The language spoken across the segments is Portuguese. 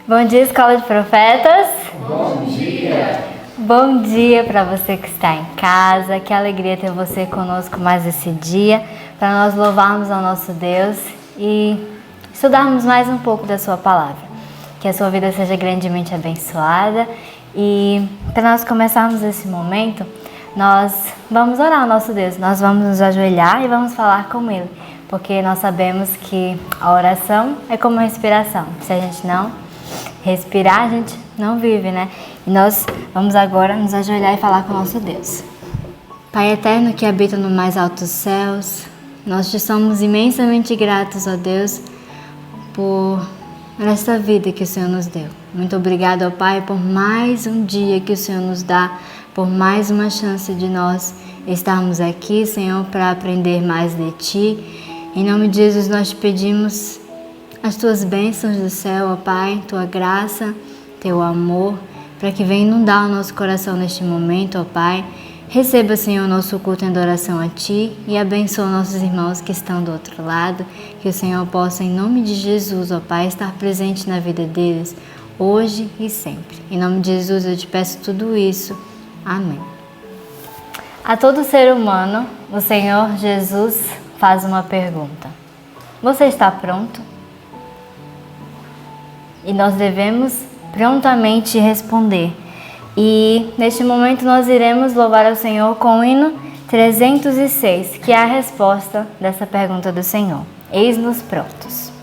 Bom dia, Escola de Profetas. Bom dia. Bom dia para você que está em casa. Que alegria ter você conosco mais esse dia, para nós louvarmos ao nosso Deus e estudarmos mais um pouco da sua palavra. Que a sua vida seja grandemente abençoada. E para nós começarmos esse momento, nós vamos orar ao nosso Deus. Nós vamos nos ajoelhar e vamos falar com Ele, porque nós sabemos que a oração é como a respiração. Se a gente não respirar, a gente não vive, né? E nós vamos agora nos ajoelhar e falar com o nosso Deus. Pai eterno que habita no mais altos céus, nós te somos imensamente gratos, ó Deus, por esta vida que o Senhor nos deu. Muito obrigado, ó Pai, por mais um dia que o Senhor nos dá, por mais uma chance de nós estarmos aqui, Senhor, para aprender mais de Ti. Em nome de Jesus, nós te pedimos as Tuas bênçãos do céu, ó Pai, Tua graça, Teu amor, para que venha inundar o nosso coração neste momento, ó Pai. Receba, Senhor, o nosso culto em adoração a Ti e abençoa nossos irmãos que estão do outro lado, que o Senhor possa, em nome de Jesus, ó Pai, estar presente na vida deles, hoje e sempre. Em nome de Jesus, eu te peço tudo isso. Amém. A todo ser humano, o Senhor Jesus faz uma pergunta: você está pronto? E nós devemos prontamente responder. E neste momento nós iremos louvar ao Senhor com o hino 306, que é a resposta dessa pergunta do Senhor. Eis-nos prontos.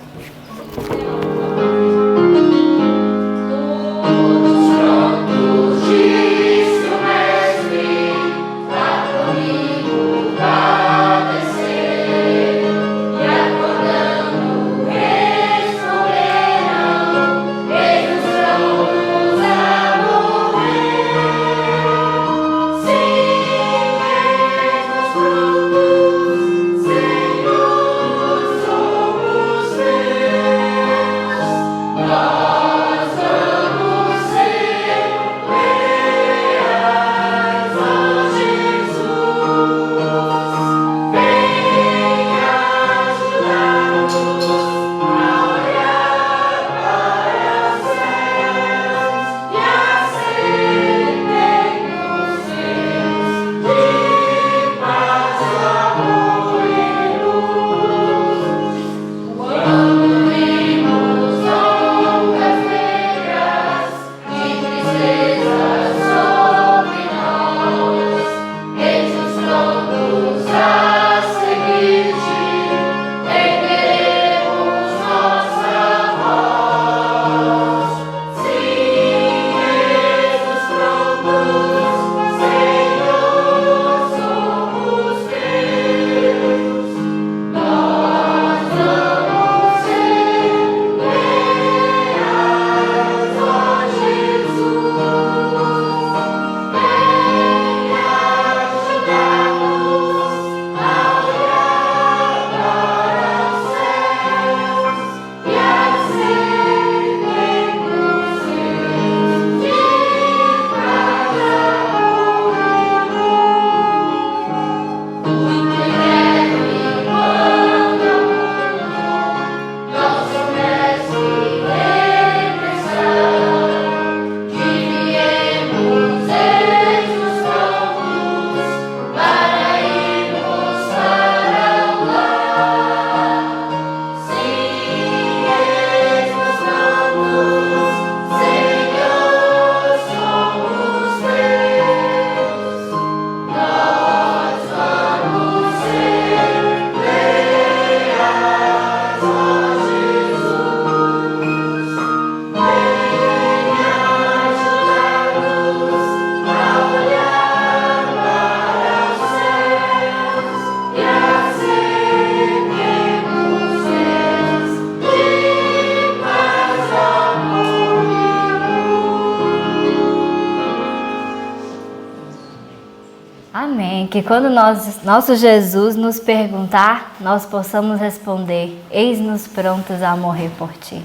Amém. Que quando nosso Jesus nos perguntar, nós possamos responder: eis-nos prontos a morrer por Ti.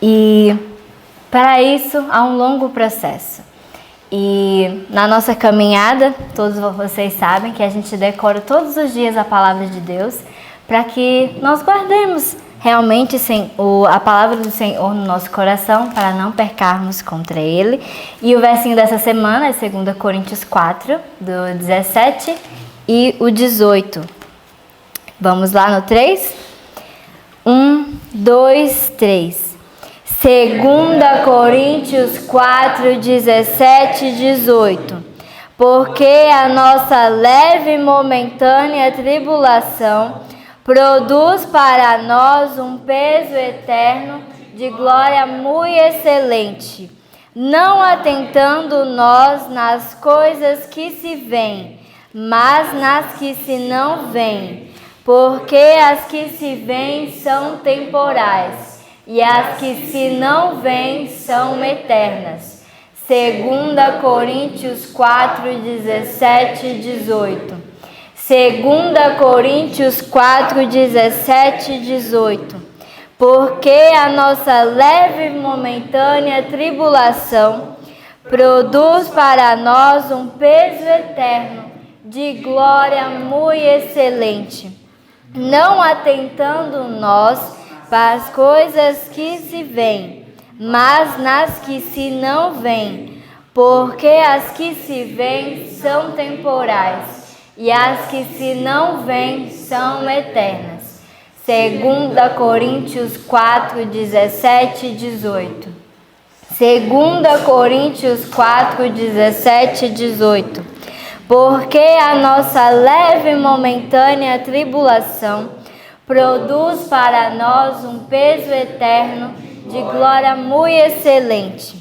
E para isso há um longo processo. E na nossa caminhada, todos vocês sabem que a gente decora todos os dias a palavra de Deus, para que nós guardemos realmente a palavra do Senhor no nosso coração para não pecarmos contra Ele. E o versinho dessa semana é 2 Coríntios 4, do 17 e o 18. Vamos lá no 3? 1, 2, 3. 2 Coríntios 4, 17 e 18. Porque a nossa leve e momentânea tribulação produz para nós um peso eterno de glória muito excelente, não atentando nós nas coisas que se veem, mas nas que se não veem, porque as que se veem são temporais, e as que se não veem são eternas. 2 Coríntios 4, 17 e 18. 2 Coríntios 4, 17 e 18. Porque a nossa leve e momentânea tribulação produz para nós um peso eterno de glória muito excelente, não atentando nós para as coisas que se veem, mas nas que se não veem, porque as que se veem são temporais, e as que se não veem são eternas. 2 Coríntios 4, 17 e 18. 2 Coríntios 4, 17 e 18. Porque a nossa leve e momentânea tribulação produz para nós um peso eterno de glória muito excelente,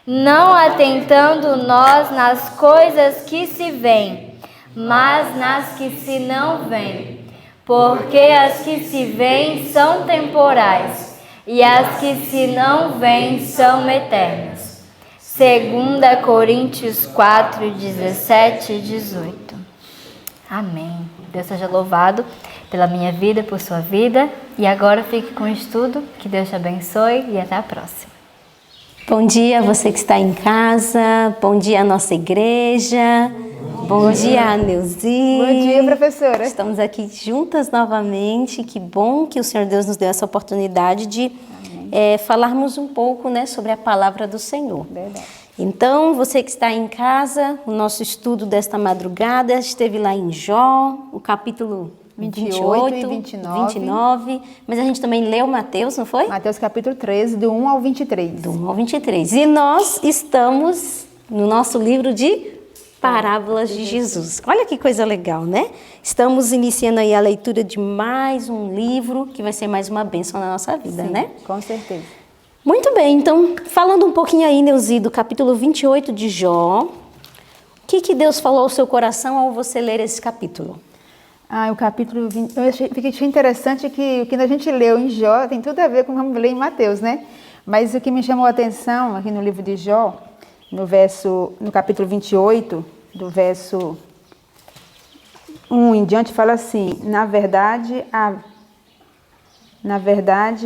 não atentando nós nas coisas que se veem, mas nas que se não veem, porque as que se veem são temporais, e as que se não veem são eternas. 2 Coríntios 4, 17 e 18. Amém. Deus seja louvado pela minha vida, por sua vida. E agora fique com o estudo. Que Deus te abençoe e até a próxima. Bom dia a você que está em casa. Bom dia à nossa igreja. Bom dia, Neuzi. Bom dia, professora. Estamos aqui juntas novamente. Que bom que o Senhor Deus nos deu essa oportunidade de falarmos um pouco, né, sobre a palavra do Senhor. Verdade. Então, você que está em casa, o nosso estudo desta madrugada esteve lá em Jó, o capítulo 28 e 29. Mas a gente também leu Mateus, não foi? Mateus capítulo 13, do 1 ao 23. Do 1 ao 23. E nós estamos no nosso livro de Parábolas de Jesus. Olha que coisa legal, né? Estamos iniciando aí a leitura de mais um livro que vai ser mais uma bênção na nossa vida, né? Com certeza. Muito bem, então, falando um pouquinho aí, Neuzi, do capítulo 28 de Jó, o que Deus falou ao seu coração ao você ler esse capítulo? O capítulo 20, eu achei interessante que o que a gente leu em Jó tem tudo a ver com o que vamos ler em Mateus, né? Mas o que me chamou a atenção aqui no livro de Jó, no capítulo 28, do verso 1 em diante, fala assim: Na verdade,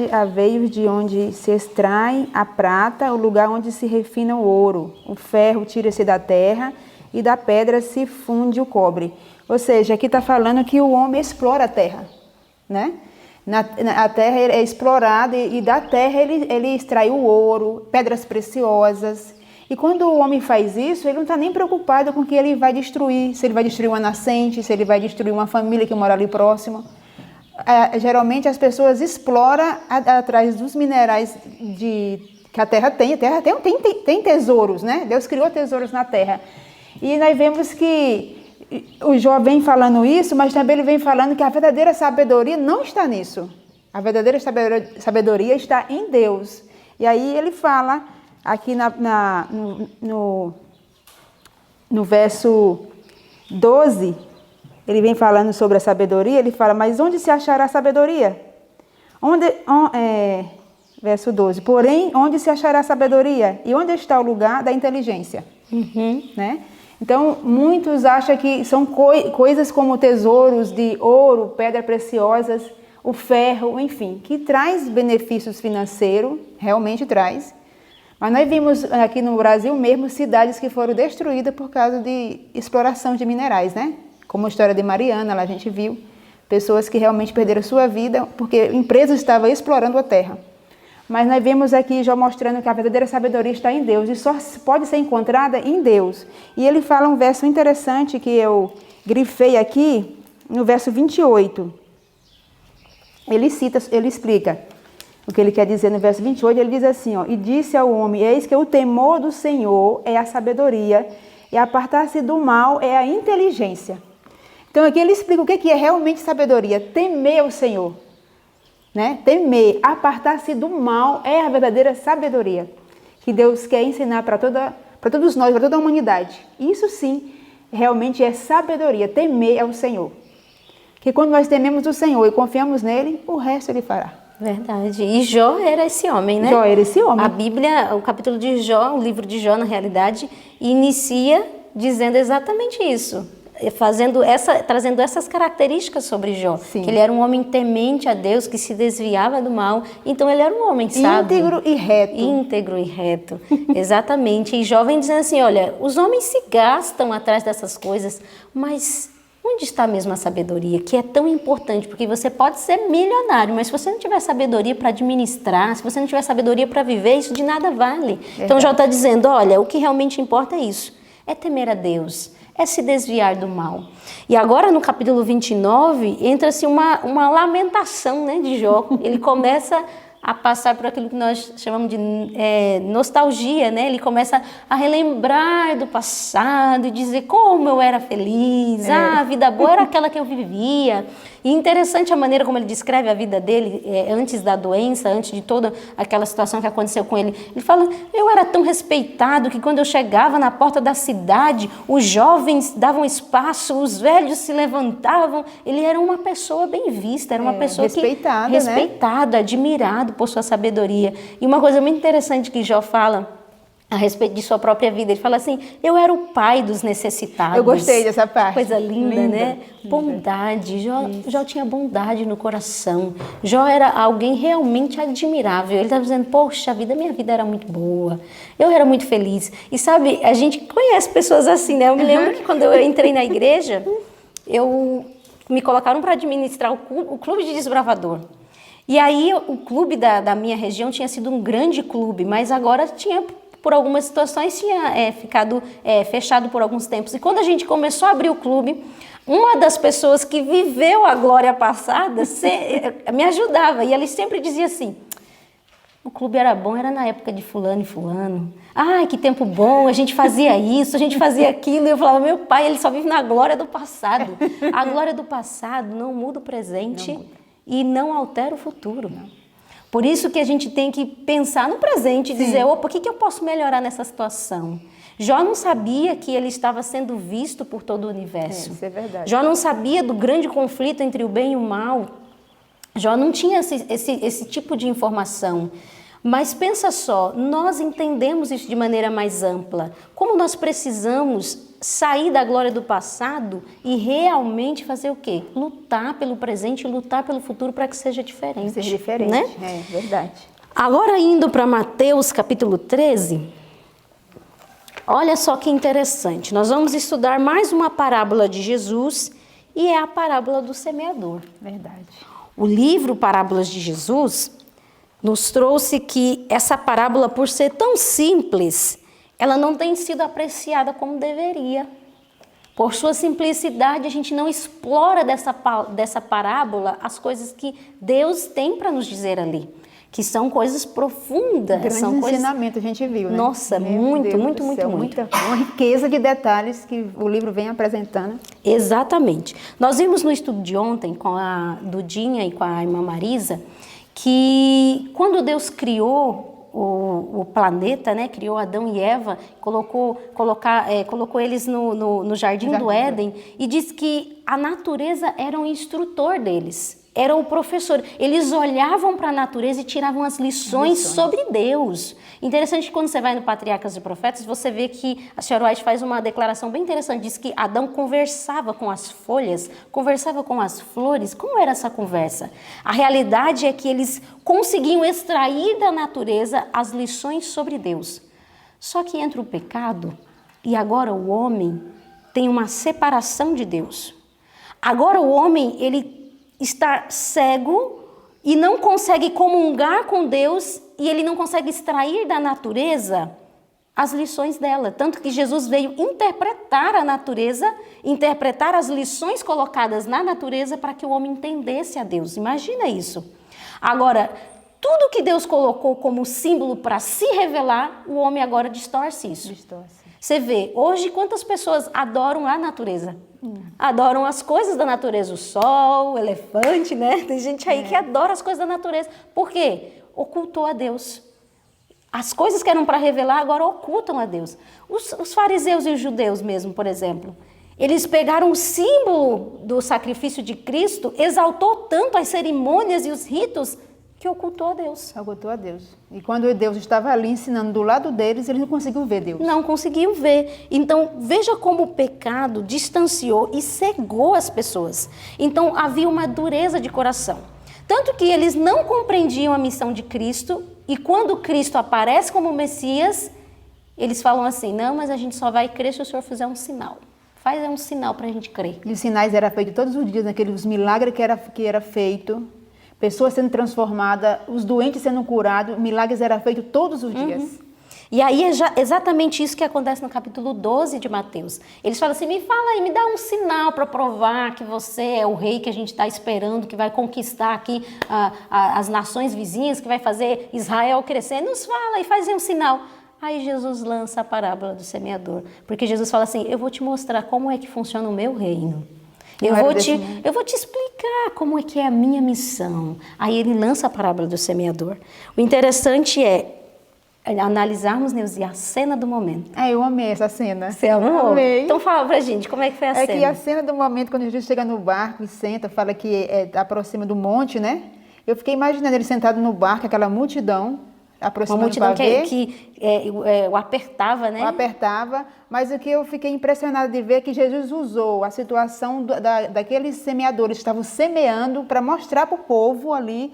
há veios de onde se extrai a prata, o lugar onde se refina o ouro. O ferro tira-se da terra e da pedra se funde o cobre. Ou seja, aqui está falando que o homem explora a terra, né? A terra é explorada e da terra ele extrai o ouro, pedras preciosas. E quando o homem faz isso, ele não está nem preocupado com o que ele vai destruir, se ele vai destruir uma nascente, se ele vai destruir uma família que mora ali próximo. Geralmente as pessoas exploram atrás dos minerais que a terra tem. A terra tem tesouros, né? Deus criou tesouros na terra. E nós vemos que o Jó vem falando isso, mas também ele vem falando que a verdadeira sabedoria não está nisso. A verdadeira sabedoria está em Deus. E aí ele fala aqui no verso 12, ele vem falando sobre a sabedoria, ele fala, mas onde se achará a sabedoria? Verso 12, porém, onde se achará a sabedoria? E onde está o lugar da inteligência? Né? Então, muitos acham que são coisas como tesouros de ouro, pedras preciosas, o ferro, enfim, que traz benefícios financeiros, realmente traz. Mas nós vimos aqui no Brasil mesmo cidades que foram destruídas por causa de exploração de minerais, né? Como a história de Mariana, lá a gente viu. pessoas que realmente perderam sua vida porque empresas estavam explorando a terra. Mas nós vemos aqui Jó mostrando que a verdadeira sabedoria está em Deus e só pode ser encontrada em Deus. E ele fala um verso interessante que eu grifei aqui, no verso 28. Ele explica o que ele quer dizer no verso 28. Ele diz assim, ó, e disse ao homem, eis que o temor do Senhor é a sabedoria e apartar-se do mal é a inteligência. Então aqui ele explica o que é realmente sabedoria, temer o Senhor. Né? Temer, apartar-se do mal é a verdadeira sabedoria que Deus quer ensinar para todos nós, para toda a humanidade. Isso sim, realmente é sabedoria, temer ao Senhor. Que quando nós tememos o Senhor e confiamos nele, o resto ele fará. Verdade. E Jó era esse homem, né? Jó era esse homem. A Bíblia, o capítulo de Jó, o livro de Jó, na realidade, inicia dizendo exatamente isso. Trazendo essas características sobre Jó. Sim. Que ele era um homem temente a Deus, que se desviava do mal. Então ele era um homem sábio. Íntegro e reto. Íntegro e reto. Exatamente. E Jó vem dizendo assim, olha, os homens se gastam atrás dessas coisas, mas onde está mesmo a sabedoria, que é tão importante? Porque você pode ser milionário, mas se você não tiver sabedoria para administrar, se você não tiver sabedoria para viver, isso de nada vale. Então Jó está dizendo, olha, o que realmente importa é isso, é temer a Deus, é se desviar do mal. E agora no capítulo 29, entra-se uma lamentação, né, de Jó. Ele começa a passar por aquilo que nós chamamos de nostalgia, né? Ele começa a relembrar do passado e dizer como eu era feliz, a vida boa era aquela que eu vivia. E interessante a maneira como ele descreve a vida dele antes da doença, antes de toda aquela situação que aconteceu com ele. Ele fala, eu era tão respeitado que quando eu chegava na porta da cidade, os jovens davam espaço, os velhos se levantavam. Ele era uma pessoa bem vista, era uma pessoa respeitada, admirado por sua sabedoria. E uma coisa muito interessante que Jó fala a respeito de sua própria vida, ele fala assim, eu era o pai dos necessitados. Eu gostei dessa parte. Coisa linda, né? Bondade, Jó tinha bondade no coração. Jó era alguém realmente admirável. Ele estava dizendo, poxa, minha vida era muito boa. Eu era muito feliz. E sabe, a gente conhece pessoas assim, né? Eu me lembro que quando eu entrei na igreja, me colocaram para administrar o clube de desbravador. E aí o clube da minha região tinha sido um grande clube, mas agora por algumas situações tinha ficado fechado por alguns tempos. E quando a gente começou a abrir o clube, uma das pessoas que viveu a glória passada me ajudava. E ela sempre dizia assim, o clube era bom, era na época de fulano e fulano. Ai, que tempo bom, a gente fazia isso, a gente fazia aquilo. E eu falava, meu pai, ele só vive na glória do passado. A glória do passado não muda o presente e não altera o futuro. Por isso que a gente tem que pensar no presente e dizer, opa, o que eu posso melhorar nessa situação? Jó não sabia que ele estava sendo visto por todo o universo. Isso é verdade. Jó não sabia do grande conflito entre o bem e o mal. Jó não tinha esse tipo de informação. Mas pensa só, nós entendemos isso de maneira mais ampla. Como nós precisamos sair da glória do passado e realmente fazer o quê? Lutar pelo presente e lutar pelo futuro para que seja diferente. Seja diferente, né? É verdade. Agora indo para Mateus capítulo 13, olha só que interessante. Nós vamos estudar mais uma parábola de Jesus e é a parábola do semeador. Verdade. O livro Parábolas de Jesus nos trouxe que essa parábola, por ser tão simples, ela não tem sido apreciada como deveria. Por sua simplicidade, a gente não explora dessa parábola as coisas que Deus tem para nos dizer ali, que são coisas profundas. Grandes ensinamentos a gente viu, né? Nossa, muito. Uma riqueza de detalhes que o livro vem apresentando. Exatamente. Nós vimos no estudo de ontem com a Dudinha e com a irmã Marisa que quando Deus criou o planeta, né, criou Adão e Eva, colocou eles no jardim do Éden e diz que a natureza era um instrutor deles, era o professor. Eles olhavam para a natureza e tiravam as lições sobre Deus. Interessante que quando você vai no Patriarcas e Profetas, você vê que a senhora White faz uma declaração bem interessante, diz que Adão conversava com as folhas, conversava com as flores. Como era essa conversa? A realidade é que eles conseguiam extrair da natureza as lições sobre Deus. Só que entra o pecado e agora o homem tem uma separação de Deus. Agora o homem, ele estar cego e não consegue comungar com Deus e ele não consegue extrair da natureza as lições dela. Tanto que Jesus veio interpretar a natureza, interpretar as lições colocadas na natureza para que o homem entendesse a Deus. Imagina isso. Agora, tudo que Deus colocou como símbolo para se revelar, o homem agora distorce isso. Você vê, hoje quantas pessoas adoram a natureza? Adoram as coisas da natureza, o sol, o elefante, né? Tem gente aí que adora as coisas da natureza. Por quê? Ocultou a Deus. As coisas que eram para revelar agora ocultam a Deus. Os fariseus e os judeus mesmo, por exemplo, eles pegaram o símbolo do sacrifício de Cristo, exaltou tanto as cerimônias e os ritos, que ocultou a Deus. Ocultou a Deus. E quando Deus estava ali ensinando do lado deles, eles não conseguiam ver Deus. Não conseguiam ver. Então, veja como o pecado distanciou e cegou as pessoas. Então, havia uma dureza de coração. Tanto que eles não compreendiam a missão de Cristo, e quando Cristo aparece como Messias, eles falam assim, não, mas a gente só vai crer se o Senhor fizer um sinal. Faz um sinal para a gente crer. E os sinais eram feitos todos os dias, naqueles milagres que era feito. Pessoas sendo transformadas, os doentes sendo curados, milagres eram feitos todos os dias. E aí é exatamente isso que acontece no capítulo 12 de Mateus. Eles falam assim, me fala aí, me dá um sinal para provar que você é o rei que a gente está esperando, que vai conquistar aqui as nações vizinhas, que vai fazer Israel crescer. Nos fala e faz aí um sinal. Aí Jesus lança a parábola do semeador. Porque Jesus fala assim, eu vou te mostrar como é que funciona o meu reino. Eu vou te explicar como é que é a minha missão. Aí ele lança a parábola do semeador. O interessante é analisarmos, Neuzi, a cena do momento. Eu amei essa cena. Você amou? Amei. Então fala pra gente, como é que foi a cena? É que a cena do momento, quando Jesus chega no barco e senta, fala que aproxima do monte, né? Eu fiquei imaginando ele sentado no barco, aquela multidão, aproximando. Uma multidão que o apertava, né? O apertava, mas o que eu fiquei impressionada de ver é que Jesus usou a situação daqueles semeadores que estavam semeando para mostrar para o povo ali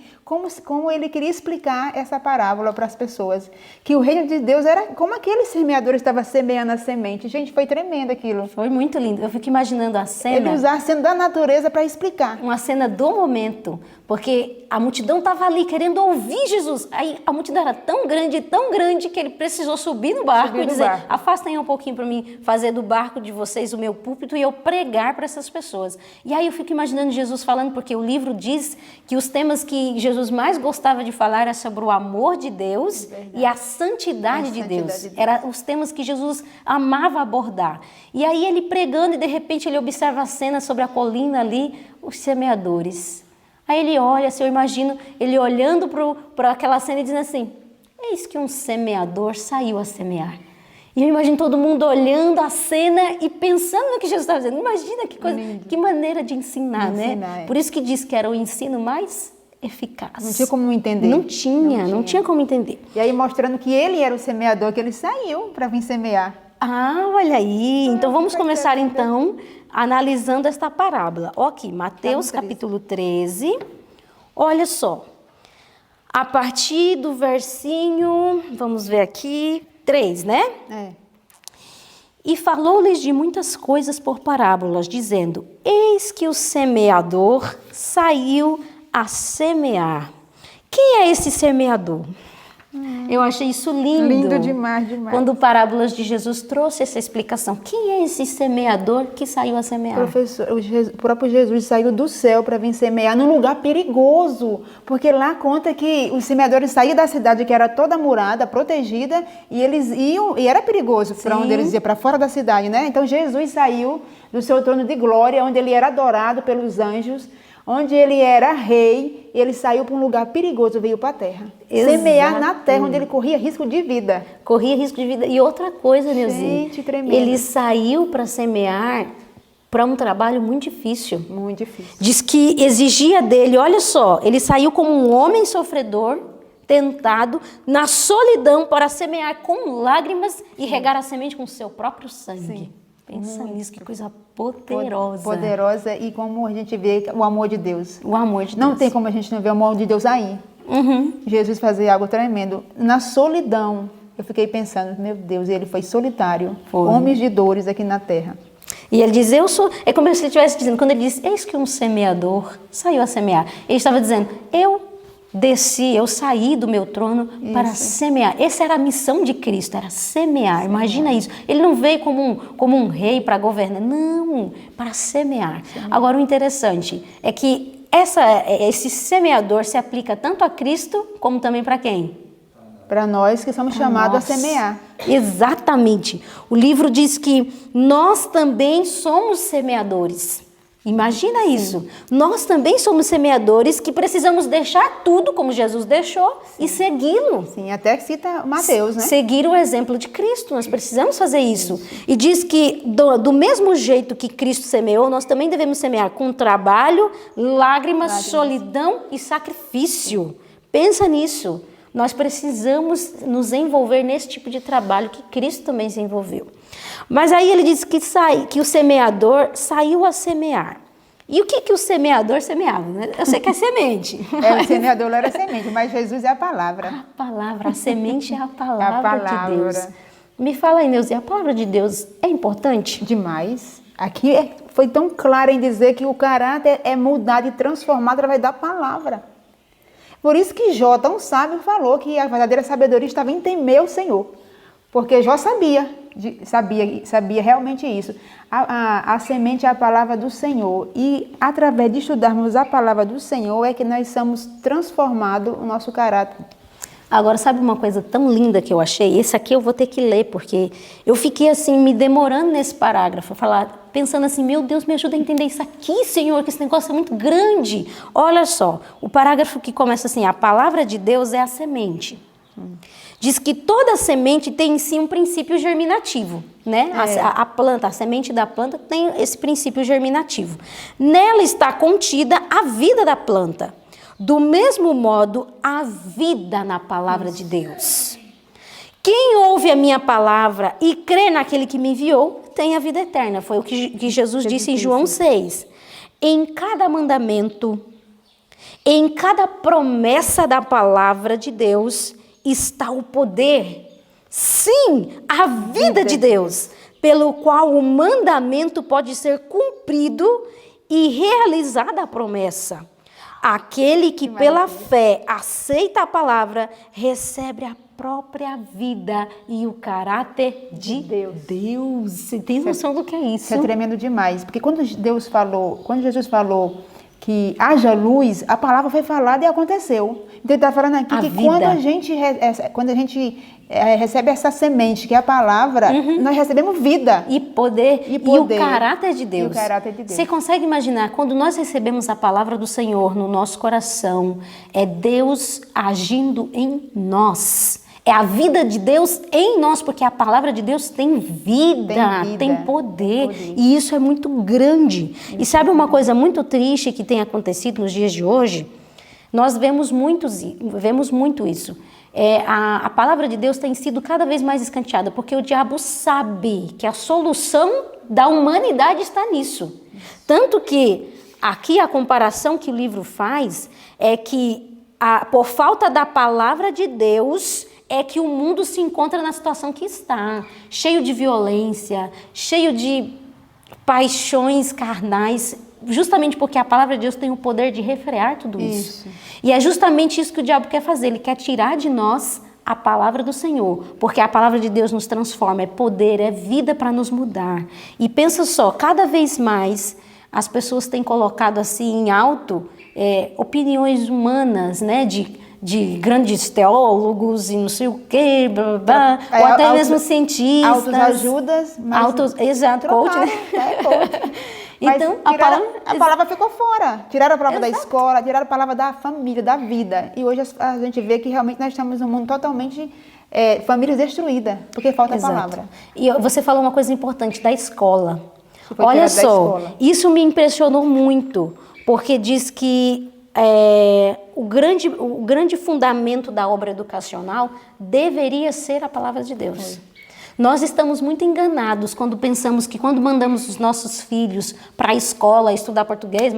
como ele queria explicar essa parábola para as pessoas. Que o reino de Deus era como aqueles semeadores estavam semeando a semente. Gente, foi tremendo aquilo. Foi muito lindo. Eu fico imaginando a cena. Ele usar a cena da natureza para explicar. Uma cena do momento, porque a multidão estava ali querendo ouvir Jesus. Aí a multidão era tão grande que ele precisou subir no barco e dizer, afastem um pouquinho para mim fazer do barco de vocês o meu púlpito e eu pregar para essas pessoas. E aí eu fico imaginando Jesus falando, porque o livro diz que os temas que Jesus mais gostava de falar era sobre o amor de Deus e a santidade de Deus. Eram os temas que Jesus amava abordar. E aí ele pregando e de repente ele observa a cena sobre a colina ali, os semeadores. Aí ele olha, assim, eu imagino ele olhando para aquela cena e dizendo assim, eis que um semeador saiu a semear. E eu imagino todo mundo olhando a cena e pensando no que Jesus estava dizendo. Imagina que coisa, que maneira de ensinar, né? Por isso que diz que era o ensino mais eficaz. Não tinha como entender. Não tinha como entender. E aí mostrando que ele era o semeador, que ele saiu para vir semear. Olha aí. Então vamos começar então analisando esta parábola. Aqui, Mateus capítulo 13. Olha só. A partir do versinho, vamos ver aqui, 3, né? E falou-lhes de muitas coisas por parábolas, dizendo, eis que o semeador saiu a semear. Quem é esse semeador? Eu achei isso lindo. Lindo demais, demais. Quando Parábolas de Jesus trouxe essa explicação. Quem é esse semeador que saiu a semear? Professor, o próprio Jesus saiu do céu para vir semear num lugar perigoso. Porque lá conta que os semeadores saíam da cidade que era toda murada, protegida, e eles iam, e era perigoso para onde eles iam, para fora da cidade, né? Então Jesus saiu do seu trono de glória, onde ele era adorado pelos anjos, onde ele era rei, e ele saiu para um lugar perigoso, veio para a terra. Exato. Semear na terra, onde ele corria risco de vida. Corria risco de vida. E outra coisa, Neuzi, Gente, tremendo. Ele saiu para semear para um trabalho muito difícil. Muito difícil. Diz que exigia dele, olha só, ele saiu como um homem sofredor, tentado, na solidão, para semear com lágrimas e regar a semente com o seu próprio sangue. Sim. Pensa nisso, que coisa poderosa. Poderosa, e como a gente vê o amor de Deus. O amor de Deus. Não tem como a gente não ver o amor de Deus aí. Jesus fazia algo tremendo. Na solidão, eu fiquei pensando, meu Deus, ele foi solitário. Foi. Homens de dores aqui na terra. E ele diz, eu sou... É como se ele estivesse dizendo, quando ele diz, eis que um semeador saiu a semear. Ele estava dizendo, eu saí do meu trono para semear. Essa era a missão de Cristo, era semear. Imagina isso. Ele não veio como um rei para governar, não, para semear. Agora, o interessante é que esse semeador se aplica tanto a Cristo, como também para quem? Para nós que somos chamados a semear. Exatamente. O livro diz que nós também somos semeadores. Imagina isso. Nós também somos semeadores que precisamos deixar tudo como Jesus deixou e segui-lo. Sim, até cita Mateus, né? Seguir o exemplo de Cristo. Nós precisamos fazer isso. E diz que do mesmo jeito que Cristo semeou, nós também devemos semear com trabalho, lágrimas, solidão e sacrifício. Pensa nisso. Nós precisamos nos envolver nesse tipo de trabalho que Cristo também se envolveu. Mas aí ele diz que o semeador saiu a semear. E o que o semeador semeava? Né? Eu sei que é semente. O semeador era semente, mas Jesus é a palavra. A semente é a palavra de Deus. Me fala aí, Neuza, a palavra de Deus é importante? Demais. Aqui foi tão claro em dizer que o caráter é mudado e transformado através da palavra. Por isso que Jó, tão sábio, falou que a verdadeira sabedoria estava em temer o Senhor. Porque Jó sabia realmente isso. A semente é a palavra do Senhor. E através de estudarmos a palavra do Senhor é que nós somos transformados o nosso caráter. Agora, sabe uma coisa tão linda que eu achei? Esse aqui eu vou ter que ler, porque eu fiquei assim, me demorando nesse parágrafo, pensando assim, meu Deus, me ajuda a entender isso aqui, Senhor, que esse negócio é muito grande. Olha só, o parágrafo que começa assim, a palavra de Deus é a semente. Diz que toda semente tem em si um princípio germinativo, né? A planta, a semente da planta tem esse princípio germinativo. Nela está contida a vida da planta. Do mesmo modo, a vida na palavra de Deus. Quem ouve a minha palavra e crê naquele que me enviou, tem a vida eterna. Foi o que Jesus disse em João 6. Em cada mandamento, em cada promessa da palavra de Deus, está o poder, sim, a vida de Deus, pelo qual o mandamento pode ser cumprido e realizada a promessa. Aquele que pela fé aceita a palavra, recebe a própria vida e o caráter de Deus. Você tem noção do que é isso? Isso é tremendo demais, porque quando Jesus falou que haja luz, a palavra foi falada e aconteceu. Então ele está falando aqui que quando a gente recebe essa semente, que é a palavra, nós recebemos vida. E poder. E o caráter de Deus. E o caráter de Deus. Você consegue imaginar, quando nós recebemos a palavra do Senhor no nosso coração, é Deus agindo em nós. É a vida de Deus em nós, porque a palavra de Deus tem vida, tem poder. E isso é muito grande. E sabe uma coisa muito triste que tem acontecido nos dias de hoje? Nós vemos muito isso. A palavra de Deus tem sido cada vez mais escanteada, porque o diabo sabe que a solução da humanidade está nisso. Tanto que aqui a comparação que o livro faz é que por falta da palavra de Deus é que o mundo se encontra na situação que está, cheio de violência, cheio de paixões carnais, justamente porque a palavra de Deus tem o poder de refrear tudo isso. E é justamente isso que o diabo quer fazer, ele quer tirar de nós a palavra do Senhor, porque a palavra de Deus nos transforma, é poder, é vida para nos mudar. E pensa só, cada vez mais as pessoas têm colocado assim em alto opiniões humanas, né, de grandes teólogos e não sei o quê, blá, blá, blá, ou até mesmo cientistas. Autoajudas, mas exato, coach, né? Então, a palavra ficou fora. Tiraram a palavra da escola, tiraram a palavra da família, da vida. E hoje a gente vê que realmente nós estamos num mundo totalmente famílias destruídas, porque falta a palavra. E você falou uma coisa importante, da escola. Olha só, isso me impressionou muito, porque diz que o grande fundamento da obra educacional deveria ser a palavra de Deus. Nós estamos muito enganados quando pensamos que quando mandamos os nossos filhos para a escola estudar português,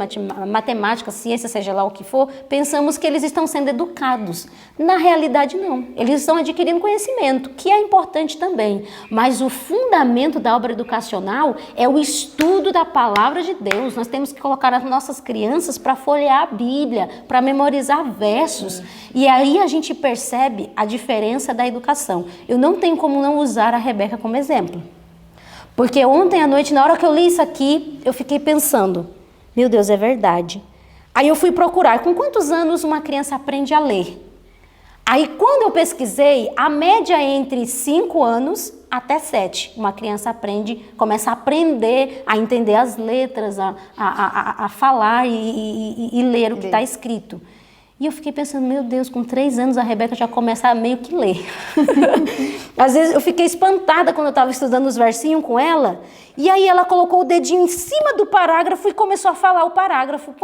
matemática, ciência, seja lá o que for, pensamos que eles estão sendo educados. Na realidade, não. Eles estão adquirindo conhecimento, que é importante também. Mas o fundamento da obra educacional é o estudo da palavra de Deus. Nós temos que colocar as nossas crianças para folhear a Bíblia, para memorizar versos. E aí a gente percebe a diferença da educação. Eu não tenho como não usar a Rebeca como exemplo. Porque ontem à noite, na hora que eu li isso aqui, eu fiquei pensando, meu Deus, é verdade. Aí eu fui procurar, com quantos anos uma criança aprende a ler? Aí quando eu pesquisei, a média é entre 5 anos até 7. Uma criança começa a aprender a entender as letras, a falar e ler o que está escrito. E eu fiquei pensando, meu Deus, com 3 anos a Rebeca já começa a meio que ler. Às vezes eu fiquei espantada quando eu estava estudando os versinhos com ela, e aí ela colocou o dedinho em cima do parágrafo e começou a falar o parágrafo.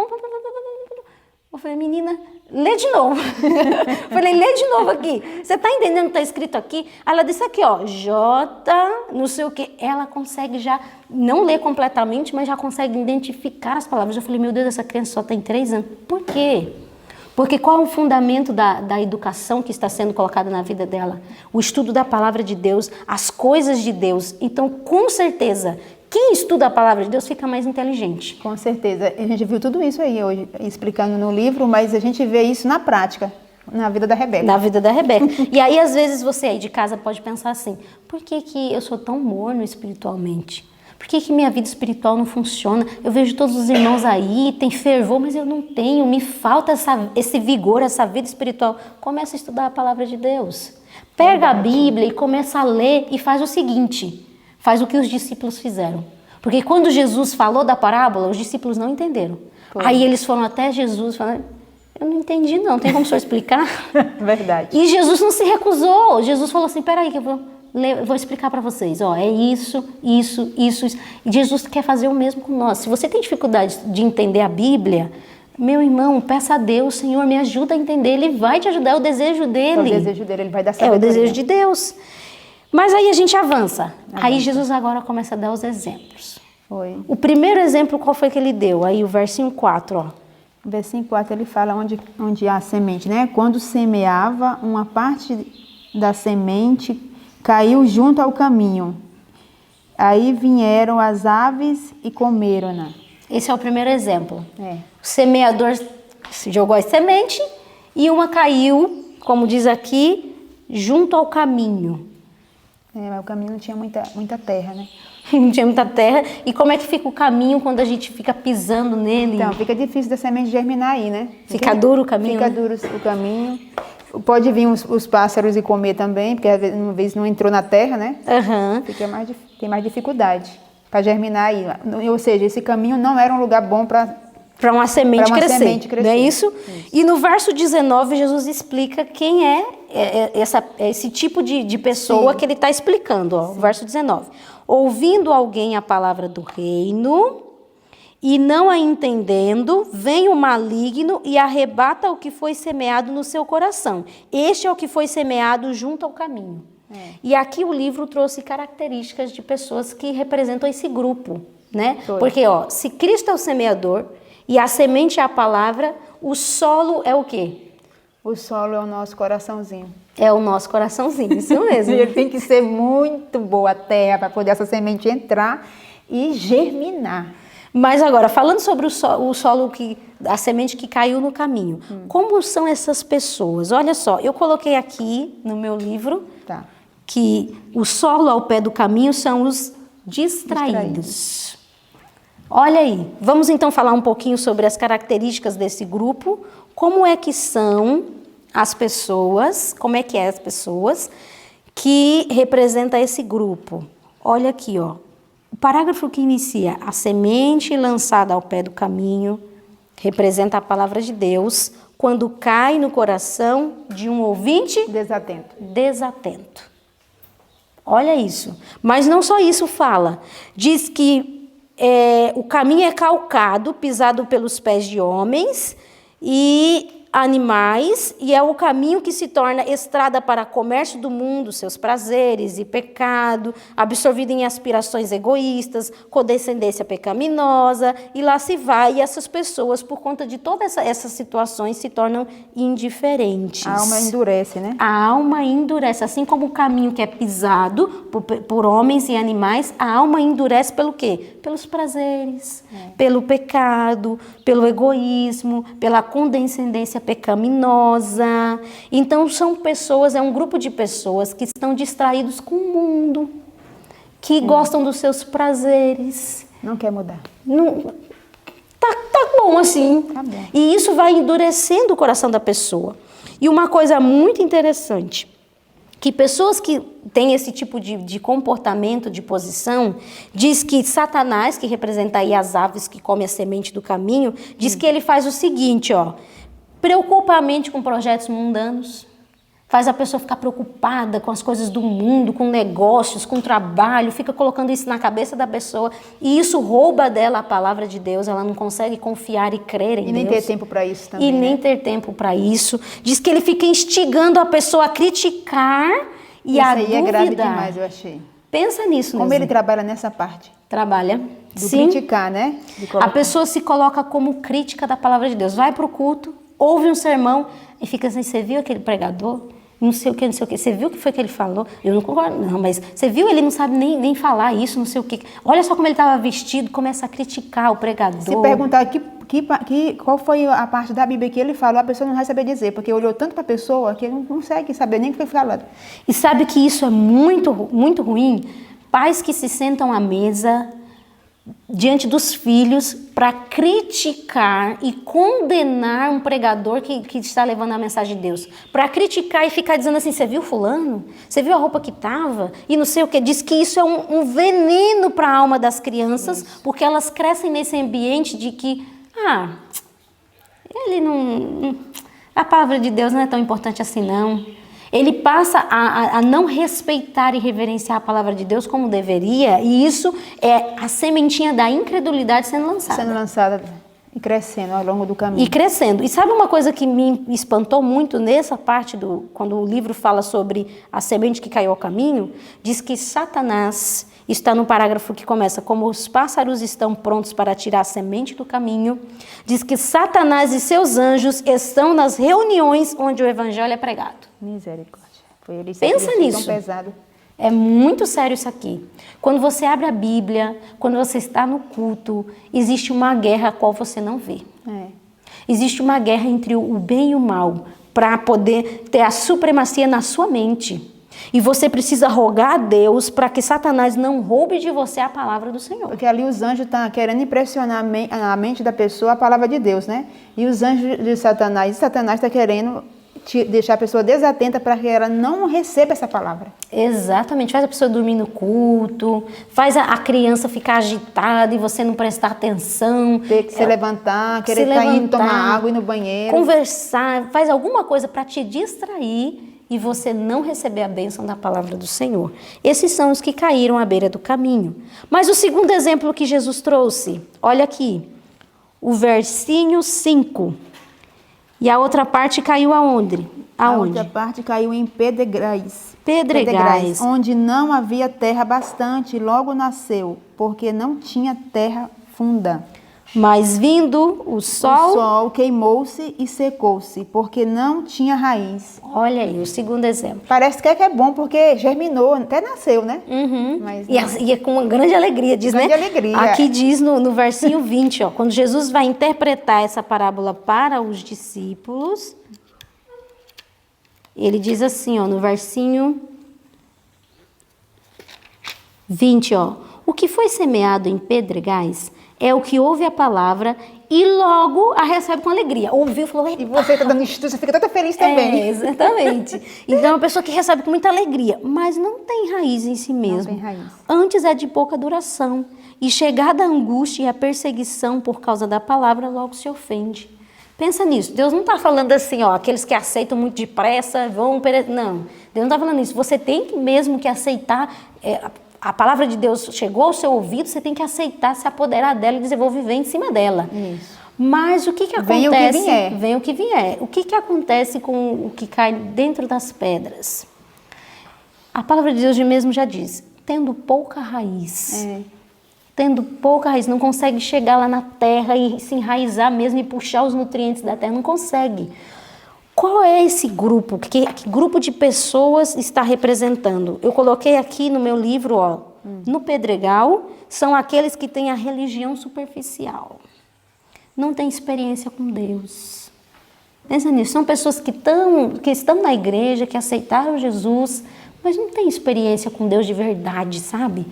Eu falei, menina, lê de novo. Eu falei, lê de novo aqui. Você está entendendo o que está escrito aqui? Aí ela disse aqui, ó, J, não sei o quê. Ela consegue já, não ler completamente, mas já consegue identificar as palavras. Eu falei, meu Deus, essa criança só tem 3 anos. Por quê? Porque qual é o fundamento da educação que está sendo colocada na vida dela? O estudo da palavra de Deus, as coisas de Deus. Então, com certeza, quem estuda a palavra de Deus fica mais inteligente. Com certeza. A gente viu tudo isso aí hoje, explicando no livro, mas a gente vê isso na prática, na vida da Rebeca. Na vida da Rebeca. E aí, às vezes, você aí de casa pode pensar assim, por que eu sou tão morno espiritualmente? Por que minha vida espiritual não funciona? Eu vejo todos os irmãos aí, tem fervor, mas eu não tenho, me falta esse vigor, essa vida espiritual. Começa a estudar a palavra de Deus. Pega a Bíblia e começa a ler e faz o seguinte, faz o que os discípulos fizeram. Porque quando Jesus falou da parábola, os discípulos não entenderam. Pô. Aí eles foram até Jesus falando, eu não entendi não, tem como o senhor explicar? Verdade. E Jesus não se recusou, Jesus falou assim, peraí que eu vou explicar para vocês, ó, é isso. E Jesus quer fazer o mesmo com nós. Se você tem dificuldade de entender a Bíblia, meu irmão, peça a Deus, Senhor, me ajuda a entender. Ele vai te ajudar, é o desejo dele. É o desejo dele, ele vai dar sabedoria. É o desejo de Deus. Mas aí a gente avança. Aí Jesus agora começa a dar os exemplos. Foi. O primeiro exemplo, qual foi que ele deu? Aí o versinho 4, ó. O versinho 4 ele fala onde há a semente, né? Quando semeava, uma parte da semente caiu junto ao caminho. Aí vieram as aves e comeram-na. Esse é o primeiro exemplo. É. O semeador jogou a semente e uma caiu, como diz aqui, junto ao caminho. Mas o caminho não tinha muita terra, né? Não tinha muita terra. E como é que fica o caminho quando a gente fica pisando nele? Então, fica difícil da semente germinar aí, né? Fica duro o caminho? Fica duro o caminho. Pode vir os pássaros e comer também, porque às vezes não entrou na terra, né? Uhum. Tem mais dificuldade para germinar aí. Ou seja, esse caminho não era um lugar bom para uma semente crescer. Não é isso? Isso? E no verso 19, Jesus explica quem é esse tipo de pessoa. Sim. Que ele está explicando. Ó, o verso 19. Ouvindo alguém a palavra do reino e não a entendendo, vem o maligno e arrebata o que foi semeado no seu coração. Este é o que foi semeado junto ao caminho. E aqui o livro trouxe características de pessoas que representam esse grupo, né? Porque, ó, se Cristo é o semeador e a semente é a palavra, o solo é o quê? O solo é o nosso coraçãozinho. É o nosso coraçãozinho, isso mesmo. Ele tem que ser muito boa a terra para poder essa semente entrar e germinar. Mas agora, falando sobre o solo a semente que caiu no caminho, como são essas pessoas? Olha só, eu coloquei aqui no meu livro que o solo ao pé do caminho são os distraídos. Olha aí, vamos então falar um pouquinho sobre as características desse grupo, como é que são as pessoas, que representam esse grupo. Olha aqui, ó. O parágrafo que inicia, a semente lançada ao pé do caminho, representa a palavra de Deus, quando cai no coração de um ouvinte desatento. Olha isso. Mas não só isso fala. Diz que o caminho é calcado, pisado pelos pés de homens, e animais, e é o caminho que se torna estrada para comércio do mundo, seus prazeres e pecado, absorvido em aspirações egoístas, condescendência pecaminosa, e lá se vai, e essas pessoas, por conta de todas essas situações, se tornam indiferentes. A alma endurece, né? A alma endurece, assim como o caminho que é pisado por homens e animais, a alma endurece pelo quê? Pelos prazeres, pelo pecado, pelo egoísmo, pela condescendência pecaminosa. Então são pessoas, é um grupo de pessoas que estão distraídos com o mundo, que gostam dos seus prazeres. Não quer mudar. Não, tá bom assim. Tá bom. E isso vai endurecendo o coração da pessoa. E uma coisa muito interessante, que pessoas que têm esse tipo de comportamento, de posição, diz que Satanás, que representa aí as aves que comem a semente do caminho, diz que ele faz o seguinte, ó, preocupa a mente com projetos mundanos, faz a pessoa ficar preocupada com as coisas do mundo, com negócios, com trabalho, fica colocando isso na cabeça da pessoa e isso rouba dela a palavra de Deus, ela não consegue confiar e crer em Deus. E nem ter tempo para isso também. E nem ter tempo para isso. Diz que ele fica instigando a pessoa a criticar e isso a aí duvidar. é grave demais, eu achei. Pensa nisso, Como Nezinha. ele trabalha nessa parte. Trabalha. Do Sim. criticar, né? De A colocar. pessoa se coloca como crítica da palavra de Deus. Vai para o culto, ouve um sermão e fica assim, você viu aquele pregador? Não sei o que, não sei o que. Você viu o que foi que ele falou? Eu não concordo, não, mas você viu? Ele não sabe nem falar isso, não sei o que. Olha só como ele estava vestido, começa a criticar o pregador. Se perguntar qual foi a parte da Bíblia que ele falou, a pessoa não vai saber dizer, porque olhou tanto para a pessoa que ele não consegue saber nem o que foi falado. E sabe que isso é muito, muito ruim? Pais que se sentam à mesa diante dos filhos para criticar e condenar um pregador que está levando a mensagem de Deus. Para criticar e ficar dizendo assim, você viu fulano? Você viu a roupa que estava? E não sei o que. Diz que isso é um veneno para a alma das crianças, porque elas crescem nesse ambiente de que, ele não... A palavra de Deus não é tão importante assim, não. Ele passa a não respeitar e reverenciar a palavra de Deus como deveria, e isso é a sementinha da incredulidade sendo lançada. Sendo lançada e crescendo ao longo do caminho. E crescendo. E sabe uma coisa que me espantou muito nessa parte, quando o livro fala sobre a semente que caiu ao caminho? Diz que Satanás, está no parágrafo que começa, como os pássaros estão prontos para tirar a semente do caminho, diz que Satanás e seus anjos estão nas reuniões onde o evangelho é pregado. Misericórdia. Foi ele Pensa nisso. tão pesado. É muito sério isso aqui. Quando você abre a Bíblia, quando você está no culto, existe uma guerra a qual você não vê. Existe uma guerra entre o bem e o mal, para poder ter a supremacia na sua mente. E você precisa rogar a Deus para que Satanás não roube de você a palavra do Senhor. Porque ali os anjos estão querendo impressionar a mente da pessoa, a palavra de Deus, né? E os anjos de Satanás, está querendo deixar a pessoa desatenta para que ela não receba essa palavra. Exatamente, faz a pessoa dormir no culto, faz a criança ficar agitada e você não prestar atenção. Ter que se levantar, querer estar indo tomar água e ir no banheiro. Conversar, faz alguma coisa para te distrair e você não receber a bênção da palavra do Senhor. Esses são os que caíram à beira do caminho. Mas o segundo exemplo que Jesus trouxe, olha aqui, o versinho 5. E a outra parte caiu aonde? A outra parte caiu em pedregais. Pedregais. Onde não havia terra bastante, logo nasceu, porque não tinha terra funda. Mas vindo o sol queimou-se e secou-se, porque não tinha raiz. Olha aí, o segundo exemplo. Parece que é bom, porque germinou, até nasceu, né? Mas E é com uma grande alegria, diz, grande né? alegria. Aqui diz no versinho 20, ó, quando Jesus vai interpretar essa parábola para os discípulos, ele diz assim, ó, no versinho 20, ó, o que foi semeado em pedregais é o que ouve a palavra e logo a recebe com alegria. Ouviu, falou... E você está dando estudo, você fica toda feliz também. Exatamente. Então é uma pessoa que recebe com muita alegria, mas não tem raiz em si mesmo. Não tem raiz. Antes é de pouca duração. E chegada a angústia e a perseguição por causa da palavra, logo se ofende. Pensa nisso. Deus não está falando assim, ó, aqueles que aceitam muito depressa vão... Não, Deus não está falando isso. Você tem mesmo que aceitar... A palavra de Deus chegou ao seu ouvido, você tem que aceitar, se apoderar dela e dizer, vou viver em cima dela. Isso. Mas o que acontece? Vem o que vier. Vem o que vier. O que acontece com o que cai dentro das pedras? A palavra de Deus mesmo já diz, tendo pouca raiz. Tendo pouca raiz, não consegue chegar lá na terra e se enraizar mesmo e puxar os nutrientes da terra, não consegue. Qual é esse grupo? Que grupo de pessoas está representando? Eu coloquei aqui no meu livro, ó, no pedregal, são aqueles que têm a religião superficial. Não têm experiência com Deus. Pensa nisso, são pessoas que estão na igreja, que aceitaram Jesus, mas não têm experiência com Deus de verdade, sabe?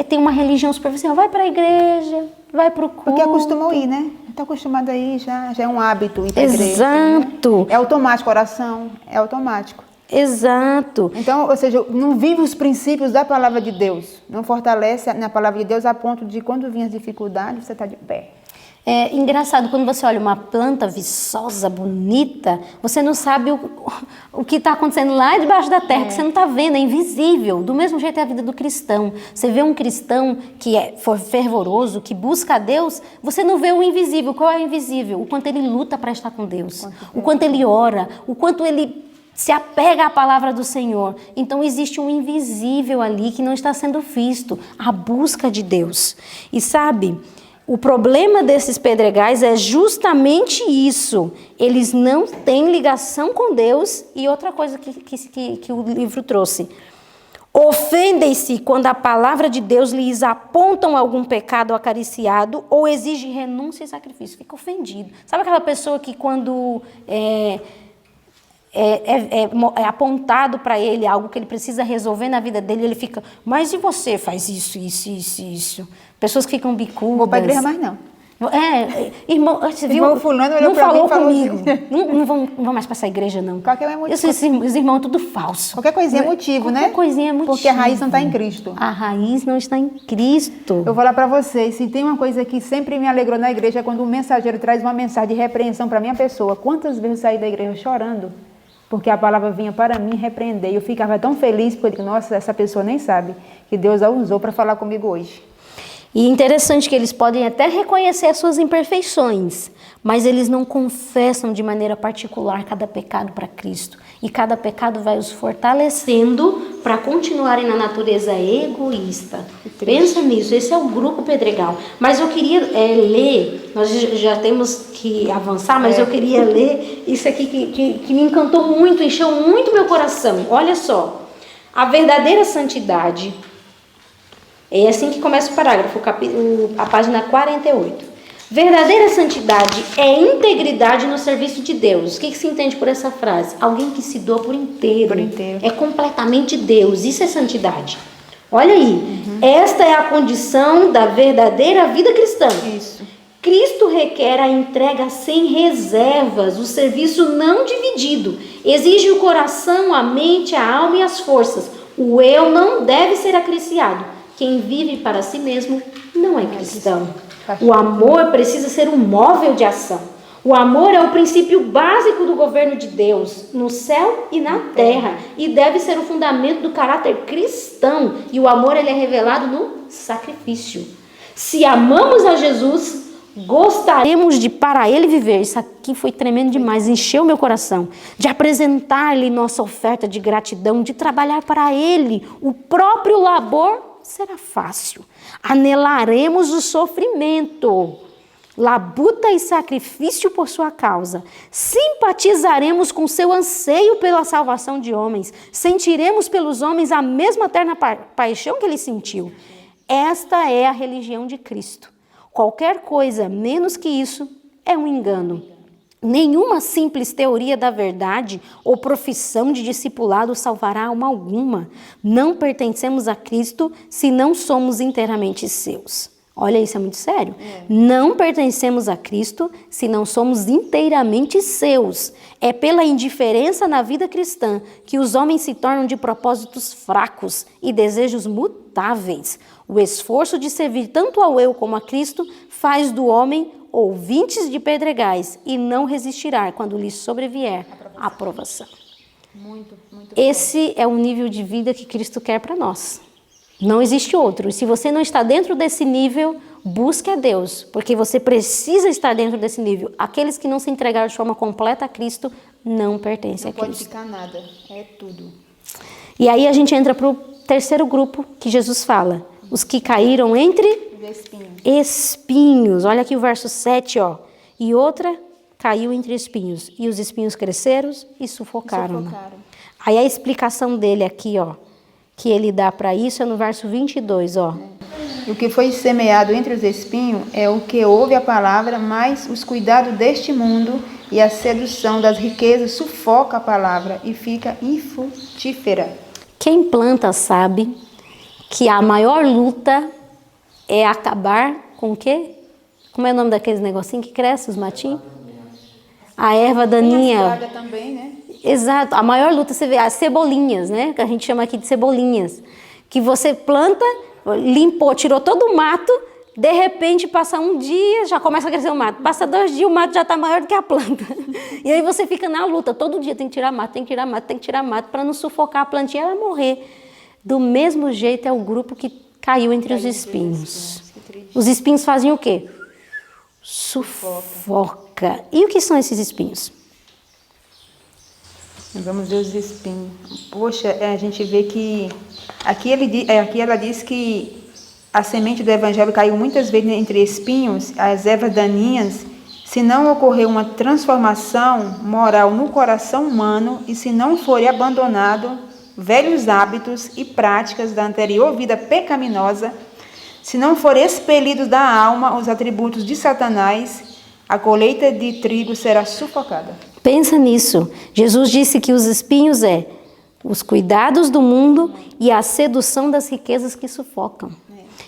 Tem uma religião superficial, vai para a igreja, vai para o culto. Porque acostumou a ir, né? Está acostumado a ir, já é um hábito ir para a igreja. Exato. Né? É automático, oração, é automático. Exato. Então, ou seja, não vive os princípios da palavra de Deus, não fortalece na palavra de Deus a ponto de quando vir as dificuldades, você está de pé. É engraçado, quando você olha uma planta viçosa, bonita, você não sabe o que está acontecendo lá debaixo da terra, que você não está vendo, é invisível. Do mesmo jeito é a vida do cristão. Você vê um cristão que for fervoroso, que busca a Deus, você não vê o invisível. Qual é o invisível? O quanto ele luta para estar com Deus, o quanto ele ora, o quanto ele se apega à palavra do Senhor. Então existe um invisível ali que não está sendo visto, a busca de Deus. E sabe, o problema desses pedregais é justamente isso. Eles não têm ligação com Deus. E outra coisa que o livro trouxe. Ofendem-se quando a palavra de Deus lhes apontam algum pecado acariciado ou exige renúncia e sacrifício. Fica ofendido. Sabe aquela pessoa que quando é apontado para ele algo que ele precisa resolver na vida dele, ele fica, mas e você faz isso? Pessoas que ficam bicudas. Vou para a igreja mais não. Irmão, você viu? Irmão fulano olhou não pra falou mim e falou comigo. assim. Não vão mais para essa igreja, não. Qualquer motivo. Os irmãos tudo falso. Qualquer coisinha é motivo, né? Qualquer coisinha é motivo. Porque a raiz não está em Cristo. A raiz não está em Cristo. Eu vou falar para vocês, se tem uma coisa que sempre me alegrou na igreja é quando um mensageiro traz uma mensagem de repreensão para minha pessoa. Quantas vezes eu saí da igreja chorando? Porque a palavra vinha para mim repreender. Eu ficava tão feliz, porque eu digo, nossa, essa pessoa nem sabe que Deus a usou para falar comigo hoje. E interessante que eles podem até reconhecer as suas imperfeições, mas eles não confessam de maneira particular cada pecado para Cristo. E cada pecado vai os fortalecendo para continuarem na natureza egoísta. Pensa nisso, esse é o grupo pedregal. Mas eu queria ler, nós já temos que avançar, mas eu queria ler isso aqui que me encantou muito, encheu muito meu coração. Olha só, a verdadeira santidade... É assim que começa o parágrafo, a página 48. Verdadeira santidade é integridade no serviço de Deus. O que se entende por essa frase? Alguém que se doa por inteiro. É completamente Deus. Isso é santidade. Olha aí. Esta é a condição da verdadeira vida cristã. Isso. Cristo requer a entrega sem reservas, o serviço não dividido. Exige o coração, a mente, a alma e as forças. O eu não deve ser acariciado. Quem vive para si mesmo não é cristão. O amor precisa ser um móvel de ação. O amor é o princípio básico do governo de Deus, no céu e na terra, e deve ser o fundamento do caráter cristão. E o amor ele é revelado no sacrifício. Se amamos a Jesus, gostaremos de para Ele viver. Isso aqui foi tremendo demais, encheu meu coração. De apresentar-lhe nossa oferta de gratidão, de trabalhar para Ele. O próprio labor será fácil. Anelaremos o sofrimento, labuta e sacrifício por sua causa. Simpatizaremos com seu anseio pela salvação de homens. Sentiremos pelos homens a mesma eterna paixão que ele sentiu. Esta é a religião de Cristo. Qualquer coisa menos que isso é um engano. Nenhuma simples teoria da verdade ou profissão de discipulado salvará alma alguma. Não pertencemos a Cristo se não somos inteiramente seus. Olha, isso é muito sério. Não pertencemos a Cristo se não somos inteiramente seus. É pela indiferença na vida cristã que os homens se tornam de propósitos fracos e desejos mutáveis. O esforço de servir tanto ao eu como a Cristo faz do homem ouvintes de pedregais e não resistirá quando lhe sobrevier a aprovação. Esse é o nível de vida que Cristo quer para nós. Não existe outro. E se você não está dentro desse nível, busque a Deus, porque você precisa estar dentro desse nível. Aqueles que não se entregaram de forma completa a Cristo não pertencem a Cristo. Não pode ficar nada, é tudo. E aí a gente entra para o terceiro grupo que Jesus fala. Os que caíram entre espinhos. Olha aqui o verso 7, ó. E outra caiu entre espinhos. E os espinhos cresceram e sufocaram. Aí a explicação dele aqui, ó, que ele dá para isso é no verso 22, ó. O que foi semeado entre os espinhos é o que ouve a palavra, mas os cuidados deste mundo e a sedução das riquezas sufoca a palavra e fica infrutífera. Quem planta sabe que a maior luta é acabar com o quê? Como é o nome daqueles negocinhos que crescem, os matinhos? A erva daninha. A praga também, né? Exato. A maior luta, você vê, as cebolinhas, né? Que a gente chama aqui de cebolinhas. Que você planta, limpou, tirou todo o mato, de repente passa um dia, já começa a crescer o mato. Passa 2 dias, o mato já está maior do que a planta. E aí você fica na luta, todo dia tem que tirar mato, tem que tirar mato, tem que tirar mato, para não sufocar a plantinha e ela morrer. Do mesmo jeito é o grupo que caiu entre os espinhos. Os espinhos fazem o quê? Sufoca. E o que são esses espinhos? Vamos ver os espinhos. Poxa, a gente vê que aqui ela diz que a semente do evangelho caiu muitas vezes entre espinhos, as ervas daninhas, se não ocorrer uma transformação moral no coração humano e se não forem abandonados velhos hábitos e práticas da anterior vida pecaminosa, se não forem expelidos da alma os atributos de Satanás, a colheita de trigo será sufocada. Pensa nisso. Jesus disse que os espinhos é os cuidados do mundo e a sedução das riquezas que sufocam.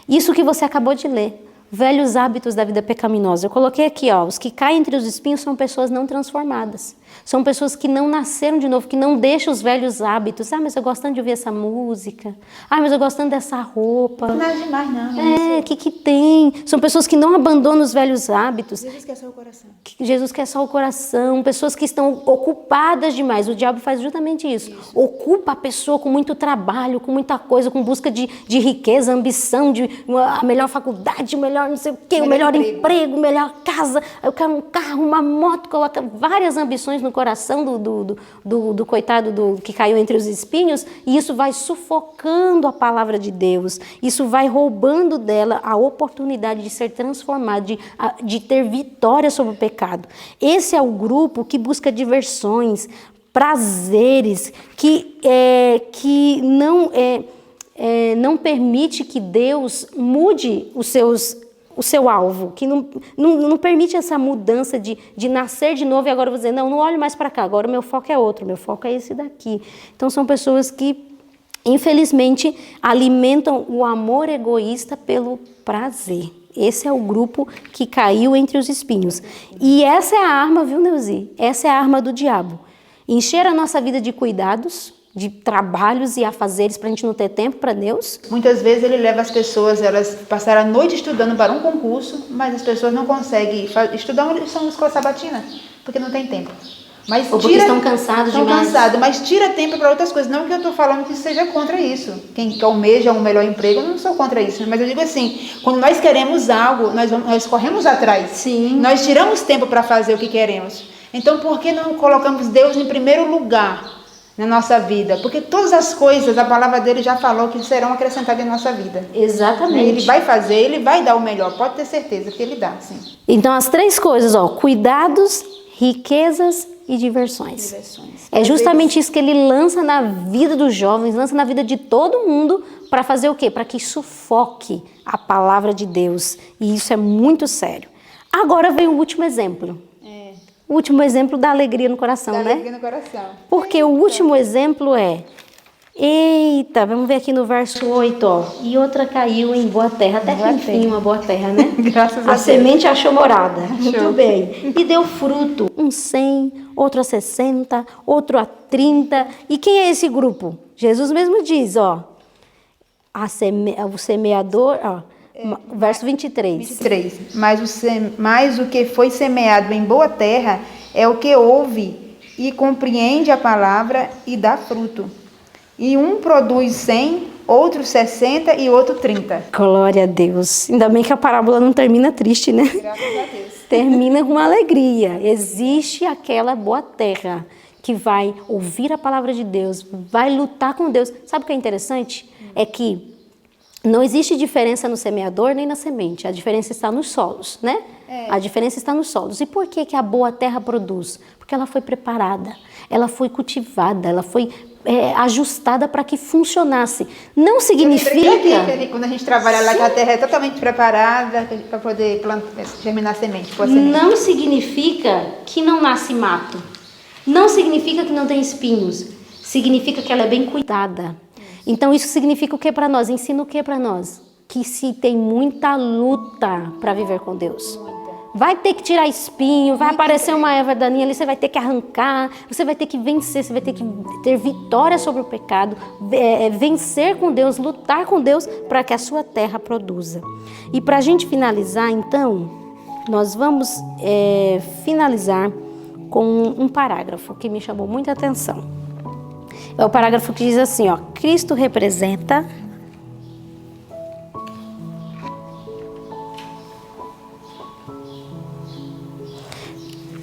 Isso que você acabou de ler. Velhos hábitos da vida pecaminosa. Eu coloquei aqui, ó, os que caem entre os espinhos são pessoas não transformadas. São pessoas que não nasceram de novo, que não deixam os velhos hábitos. Ah, mas eu gosto tanto de ouvir essa música. Ah, mas eu gosto tanto dessa roupa. Não é demais, não. O que tem? São pessoas que não abandonam os velhos hábitos. Jesus quer só o coração. Jesus quer só o coração. Pessoas que estão ocupadas demais. O diabo faz justamente isso. Ocupa a pessoa com muito trabalho, com muita coisa, com busca de riqueza, ambição, de a melhor faculdade, o melhor não sei o quê, o melhor emprego, melhor casa. Eu quero um carro, uma moto. Coloca várias ambições no coração do coitado que caiu entre os espinhos, e isso vai sufocando a palavra de Deus, isso vai roubando dela a oportunidade de ser transformada, de ter vitória sobre o pecado. Esse é o grupo que busca diversões, prazeres, que não permite que Deus mude o seu alvo, que não permite essa mudança de nascer de novo e agora eu vou dizer, não olho mais para cá, agora o meu foco é outro, meu foco é esse daqui. Então são pessoas que, infelizmente, alimentam o amor egoísta pelo prazer. Esse é o grupo que caiu entre os espinhos. E essa é a arma, viu, Neuzi? Essa é a arma do diabo. Encher a nossa vida de cuidados, de trabalhos e afazeres para a gente não ter tempo para Deus. Muitas vezes ele leva as pessoas, elas passaram a noite estudando para um concurso, mas as pessoas não conseguem estudar uma lição de escola sabatina, porque não tem tempo. Mas ou porque estão cansados demais. Mas tira tempo para outras coisas. Não que eu estou falando que seja contra isso. Quem almeja um melhor emprego, eu não sou contra isso. Mas eu digo assim, quando nós queremos algo, nós corremos atrás. Sim. Nós tiramos tempo para fazer o que queremos. Então, por que não colocamos Deus em primeiro lugar na nossa vida? Porque todas as coisas, a palavra dele já falou que serão acrescentadas em nossa vida. Exatamente. Ele vai fazer, ele vai dar o melhor, pode ter certeza que ele dá, sim. Então, as 3 coisas, ó, cuidados, riquezas e diversões. É justamente isso que ele lança na vida dos jovens, lança na vida de todo mundo, para fazer o quê? Para que sufoque a palavra de Deus. E isso é muito sério. Agora vem o último exemplo. O último exemplo da alegria no coração, né? Alegria no coração. Porque o último exemplo é... Eita, vamos ver aqui no verso 8, ó. E outra caiu em boa terra. Até que enfim, uma boa terra, né? Graças a Deus. A semente achou morada. Muito bem. E deu fruto. Um 100, outro a 60, outro a 30. E quem é esse grupo? Jesus mesmo diz, ó. O semeador, ó. Verso 23. Mas o que foi semeado em boa terra é o que ouve e compreende a palavra e dá fruto. E um produz 100, outro 60 e outro 30. Glória a Deus. Ainda bem que a parábola não termina triste, né? Graças a Deus. Termina com uma alegria. Existe aquela boa terra que vai ouvir a palavra de Deus, vai lutar com Deus. Sabe o que é interessante? É que não existe diferença no semeador nem na semente. A diferença está nos solos, né? A diferença está nos solos. E por que que a boa terra produz? Porque ela foi preparada, ela foi cultivada, ela foi ajustada para que funcionasse. Não significa... Quando a gente trabalha lá, que a terra é totalmente preparada para poder germinar semente. Não significa que não nasce mato. Não significa que não tem espinhos. Significa que ela é bem cuidada. Então isso significa o que para nós? Ensina o que para nós? Que se tem muita luta para viver com Deus. Vai ter que tirar espinho, vai aparecer uma erva daninha ali, você vai ter que arrancar, você vai ter que vencer, você vai ter que ter vitória sobre o pecado, vencer com Deus, lutar com Deus para que a sua terra produza. E para a gente finalizar, então, nós vamos finalizar com um parágrafo que me chamou muita atenção. É o parágrafo que diz assim, ó: Cristo representa...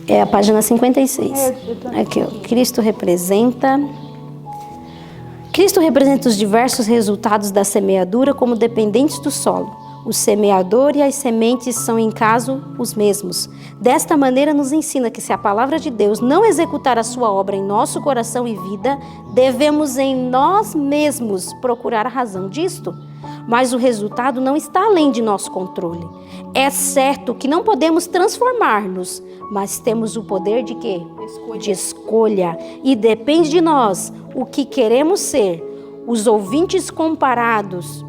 É a página 56. Aqui, ó. Cristo representa os diversos resultados da semeadura como dependentes do solo. O semeador e as sementes são, em caso, os mesmos. Desta maneira, nos ensina que se a palavra de Deus não executar a sua obra em nosso coração e vida, devemos em nós mesmos procurar a razão disto. Mas o resultado não está além de nosso controle. É certo que não podemos transformar-nos, mas temos o poder de quê? De escolha. E depende de nós o que queremos ser. Os ouvintes comparados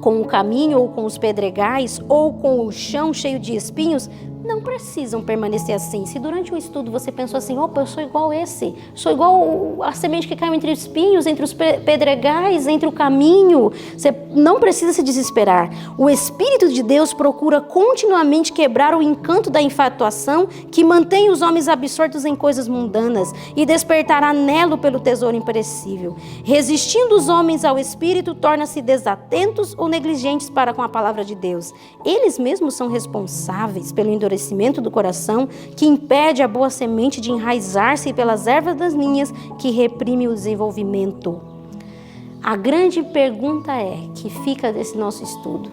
com o caminho ou com os pedregais ou com o chão cheio de espinhos não precisam permanecer assim. Se durante o estudo você pensou assim, opa, eu sou igual esse, sou igual a semente que caiu entre espinhos, entre os pedregais, entre o caminho, você não precisa se desesperar. O Espírito de Deus procura continuamente quebrar o encanto da infatuação que mantém os homens absortos em coisas mundanas e despertar anelo pelo tesouro imperecível. Resistindo os homens ao Espírito, tornam-se desatentos ou negligentes para com a palavra de Deus. Eles mesmos são responsáveis pelo endurecimento do coração que impede a boa semente de enraizar-se pelas ervas daninhas que reprime o desenvolvimento. A grande pergunta que fica desse nosso estudo: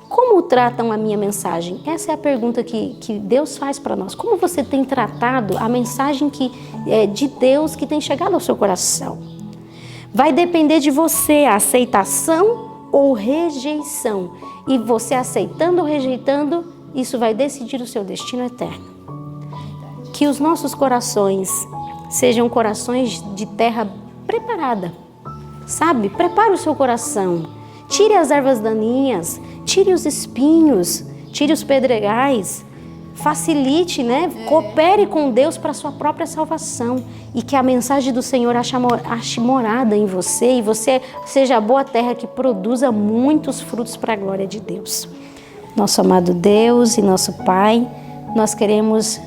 como tratam a minha mensagem? Essa é a pergunta que Deus faz para nós. Como você tem tratado a mensagem de Deus que tem chegado ao seu coração? Vai depender de você a aceitação ou rejeição. E você aceitando ou rejeitando, isso vai decidir o seu destino eterno. Que os nossos corações sejam corações de terra preparada, sabe? Prepare o seu coração. Tire as ervas daninhas, tire os espinhos, tire os pedregais. Facilite, né? Coopere com Deus para a sua própria salvação. E que a mensagem do Senhor ache morada em você e você seja a boa terra que produza muitos frutos para a glória de Deus. Nosso amado Deus e nosso Pai, nós queremos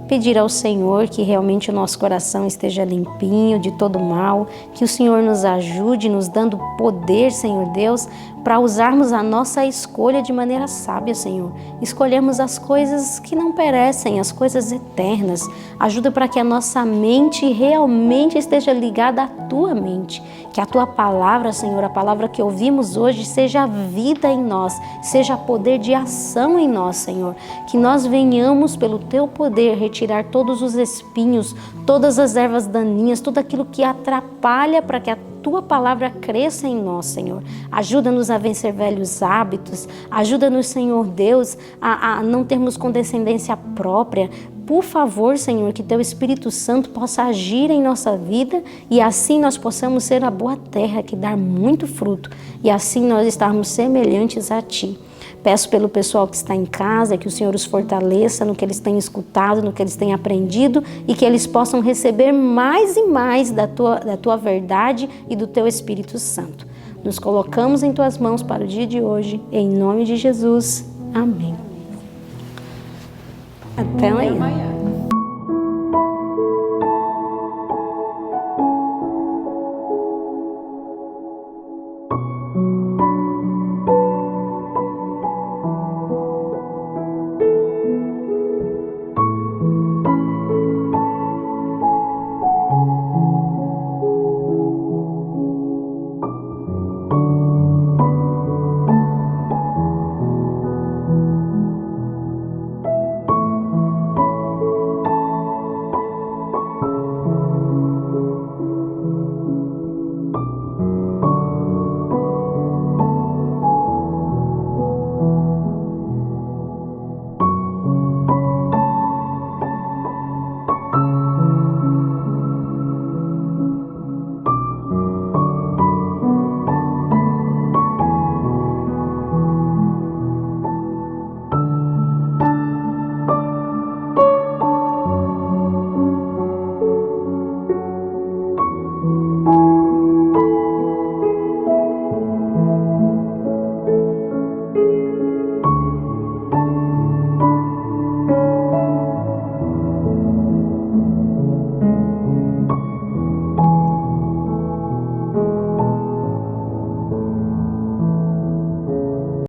pedir ao Senhor que realmente o nosso coração esteja limpinho de todo mal, que o Senhor nos ajude, nos dando poder, Senhor Deus, para usarmos a nossa escolha de maneira sábia, Senhor. Escolhemos as coisas que não perecem, as coisas eternas. Ajuda para que a nossa mente realmente esteja ligada à Tua mente. Que a Tua palavra, Senhor, a palavra que ouvimos hoje, seja vida em nós, seja poder de ação em nós, Senhor. Que nós venhamos, pelo Teu poder, retirar todos os espinhos, todas as ervas daninhas, tudo aquilo que atrapalha para que a Tua palavra cresça em nós, Senhor. Ajuda-nos a vencer velhos hábitos. Ajuda-nos, Senhor Deus, a não termos condescendência própria. Por favor, Senhor, que Teu Espírito Santo possa agir em nossa vida e assim nós possamos ser a boa terra que dá muito fruto e assim nós estarmos semelhantes a Ti. Peço pelo pessoal que está em casa, que o Senhor os fortaleça no que eles têm escutado, no que eles têm aprendido e que eles possam receber mais e mais da tua verdade e do Teu Espírito Santo. Nos colocamos em Tuas mãos para o dia de hoje, em nome de Jesus. Amém. Até amanhã.